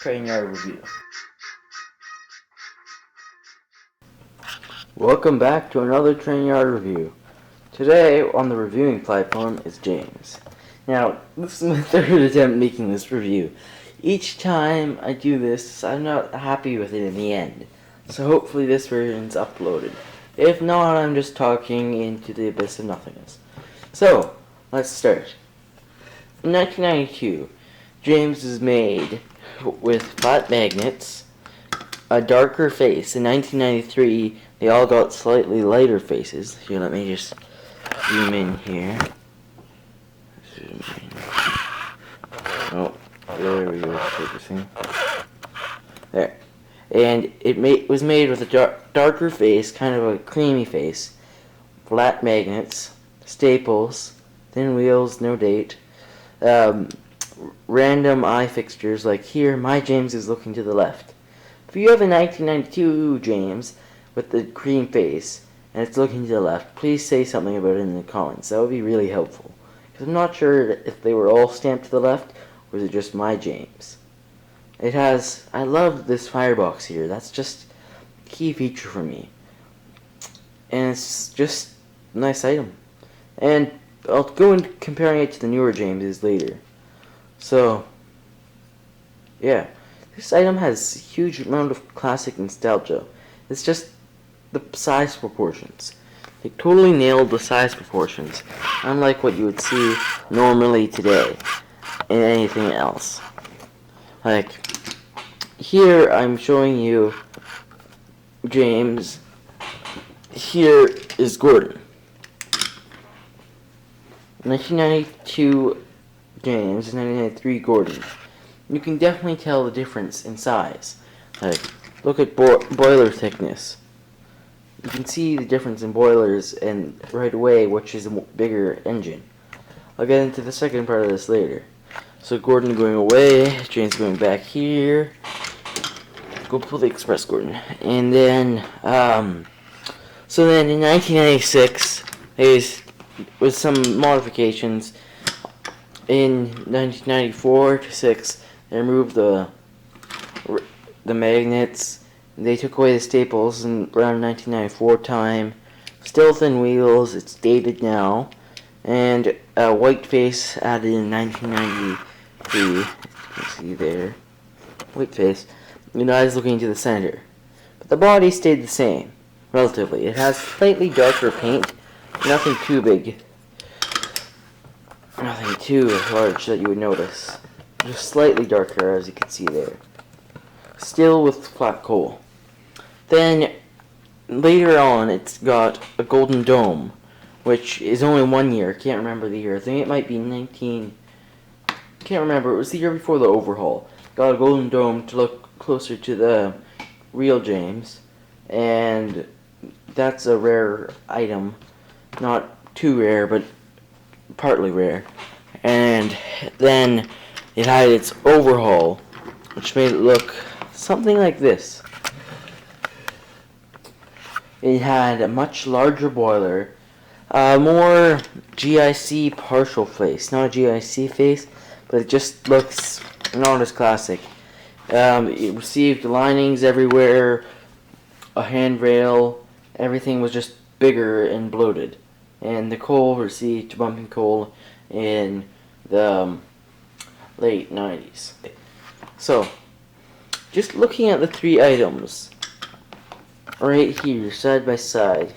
TYR Review. Welcome back to another TYR Review. Today on the reviewing platform is James. Now, this is my third attempt making this review. Each time I do this, I'm not happy with it in the end. So hopefully this version's uploaded. If not, I'm just talking into the abyss of nothingness. So, let's start. In 1992, James was made with flat magnets, a darker face. In 1993, they all got slightly lighter faces. Here, let me just zoom in here. Zoom in. Oh, there we go, focusing. There. And it was made with a darker face, kind of a creamy face, flat magnets, staples, thin wheels, no date, random eye fixtures, like here, my James is looking to the left. If you have a 1992 James with the cream face and it's looking to the left, please say something about it in the comments. That would be really helpful. Because I'm not sure if they were all stamped to the left or is it just my James. It has, I love this firebox here. That's just a key feature for me. And it's just a nice item. And I'll go into comparing it to the newer Jameses later. So, yeah. This item has a huge amount of classic nostalgia. It's just the size proportions. They totally nailed the size proportions, unlike what you would see normally today in anything else. Like, here I'm showing you James. Here is Gordon. 1992 James, 1993 Gordon. You can definitely tell the difference in size. Like, look at boiler thickness. You can see the difference in boilers and right away which is a bigger engine. I'll get into the second part of this later. So Gordon going away, James going back here. Go pull the express Gordon. And then, so then in 1996, there was some modifications. In 1994 to 6, they removed the magnets. They took away the staples in around 1994 time. Still thin wheels. It's dated now. And a white face added in 1993. You can see there. White face. And eyes looking to the center. But the body stayed the same, relatively. It has slightly darker paint. Nothing too big. Nothing too large that you would notice. Just slightly darker, as you can see there. Still with flat coal. Then, later on, it's got a golden dome, which is only 1 year. Can't remember the year. I think it might be 19... Can't remember. It was the year before the overhaul. Got a golden dome to look closer to the real James. And that's a rare item. Not too rare, but partly rare. And then it had its overhaul, which made it look something like this. It had a much larger boiler, more GIC partial face, not a GIC face, but it just looks not as classic. It received linings everywhere, a handrail, everything was just bigger and bloated. And the coal received bumping coal in the late 90s. So, just looking at the three items right here, side by side,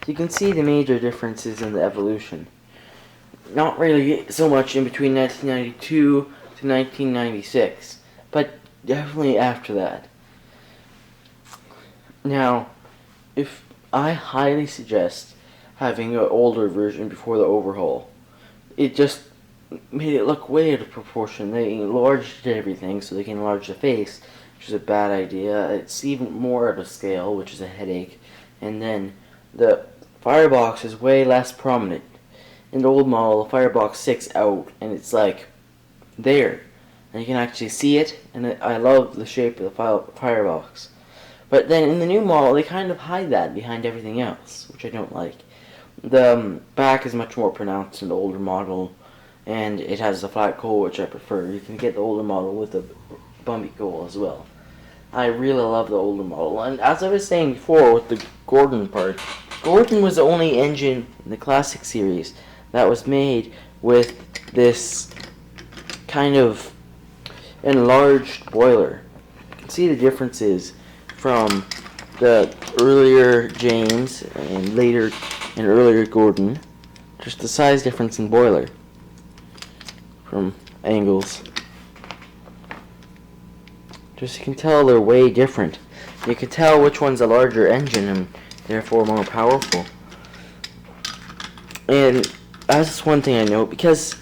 you can see the major differences in the evolution. Not really so much in between 1992 to 1996, but definitely after that. Now, if I highly suggest having an older version before the overhaul. It just made it look way out of proportion. They enlarged everything so they can enlarge the face, which is a bad idea. It's even more out of scale, which is a headache. And then the firebox is way less prominent. In the old model, the firebox sticks out, and it's like there. And you can actually see it, and I love the shape of the firebox. But then in the new model, they kind of hide that behind everything else, which I don't like. The back is much more pronounced in the older model, and it has the flat cowl, which I prefer. You can get the older model with a bumpy cowl as well. I really love the older model, and as I was saying before with the Gordon part, Gordon was the only engine in the Classic series that was made with this kind of enlarged boiler. You can see the differences from the earlier James and later and earlier Gordon. Just the size difference in boiler from angles. Just you can tell they're way different. You can tell which one's a larger engine and therefore more powerful. And that's one thing I know, because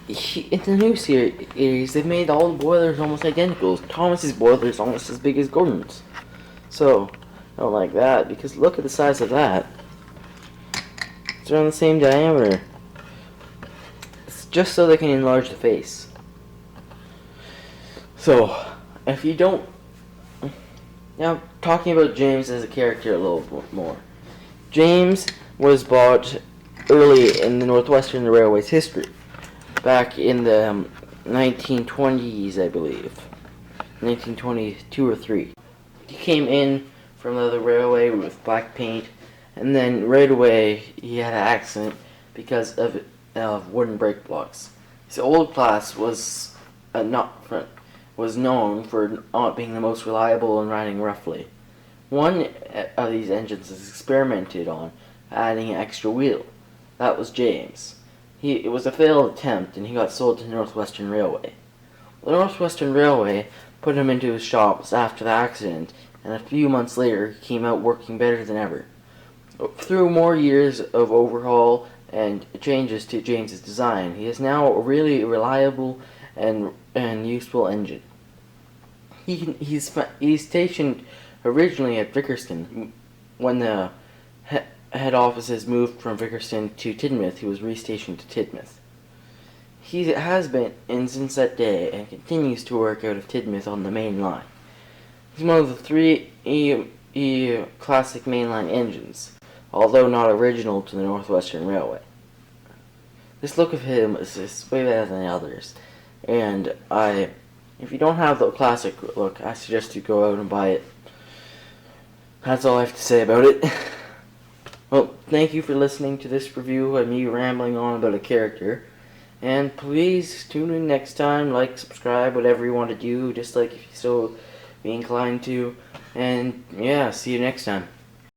in the new series they've made all the boilers almost identical. Thomas's boiler is almost as big as Gordon's. So I don't like that, because look at the size of that. It's around the same diameter. It's just so they can enlarge the face. So if you don't... Now, talking about James as a character a little bit more. James was bought early in the Northwestern Railway's history, back in the 1920s, I believe. 1922 or 3. He came in from the railway with black paint, and then right away he had an accident because of wooden brake blocks. His old class was known for not being the most reliable and riding roughly. One of these engines is experimented on adding an extra wheel. That was James. It was a failed attempt, and he got sold to the Northwestern Railway. The Northwestern Railway put him into his shops after the accident, and a few months later he came out working better than ever. Through more years of overhaul and changes to James's design, he is now a really reliable and useful engine. He's stationed originally at Vickerston. When the head offices moved from Vickerston to Tidmouth, he was restationed to Tidmouth. He has been in since that day and continues to work out of Tidmouth on the main line. He's one of the 3 classic mainline engines, although not original to the Northwestern Railway. This look of him is way better than the others, and if you don't have the classic look, I suggest you go out and buy it. That's all I have to say about it. Well, thank you for listening to this review of me rambling on about a character. And please tune in next time, like, subscribe, whatever you want to do, just like if you still be inclined to. And yeah, see you next time.